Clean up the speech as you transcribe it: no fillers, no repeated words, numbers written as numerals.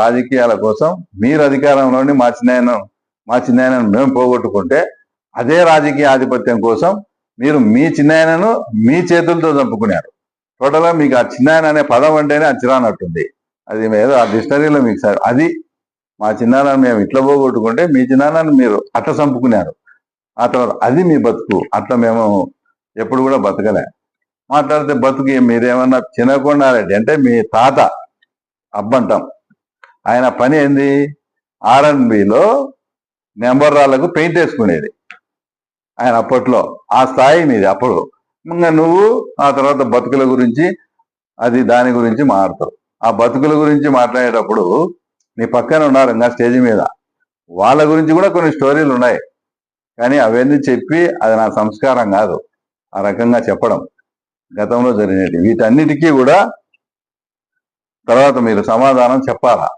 రాజకీయాల కోసం మీరు అధికారంలోని మా చిన్నాయనను మేము పోగొట్టుకుంటే అదే రాజకీయ ఆధిపత్యం కోసం మీరు మీ చిన్నాయనను మీ చేతులతో చంపుకున్నారు. టోటల్గా మీకు ఆ చిన్నాయన అనే పదం అంటేనే అచ్చిరానట్టుంది. అది ఏదో ఆ డిక్షనరీలో మీకు సార్ అది మా చిన్నాయనను మేము ఇట్లా పోగొట్టుకుంటే మీ చిన్నాయనను మీరు అట్లా చంపుకున్నారు. ఆ తర్వాత అది మీ బతుకు. అట్లా మేము ఎప్పుడు కూడా బతకలే. మాట్లాడితే బతుకు మీరేమన్నా చినకొండారెడ్డి అంటే మీ తాత అబ్బంటాం. ఆయన పని ఏంది? R&Bలో నెంబర్ రాళ్లకు పెయింట్ వేసుకునేది ఆయన అప్పట్లో. ఆ స్థాయి మీది అప్పుడు. ఇంకా నువ్వు ఆ తర్వాత బతుకుల గురించి అది దాని గురించి మాట్లాడతావు. ఆ బతుకుల గురించి మాట్లాడేటప్పుడు నీ పక్కన ఉన్నారు ఇంకా స్టేజ్ మీద, వాళ్ళ గురించి కూడా కొన్ని స్టోరీలు ఉన్నాయి. కానీ అవన్నీ చెప్పి అది నా సంస్కారం కాదు ఆ రకంగా చెప్పడం. గతంలో జరిగినవి వీటన్నిటికీ కూడా తర్వాత మీరు సమాధానం చెప్పాలా.